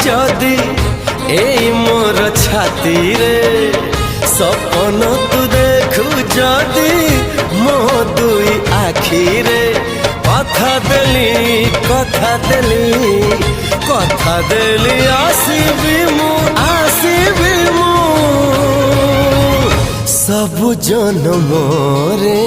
जदि एई मोर छाती रे सपन तू देखु जदि मो दुई आखी रे कथा देली आसीबी मु सब जन्म रे।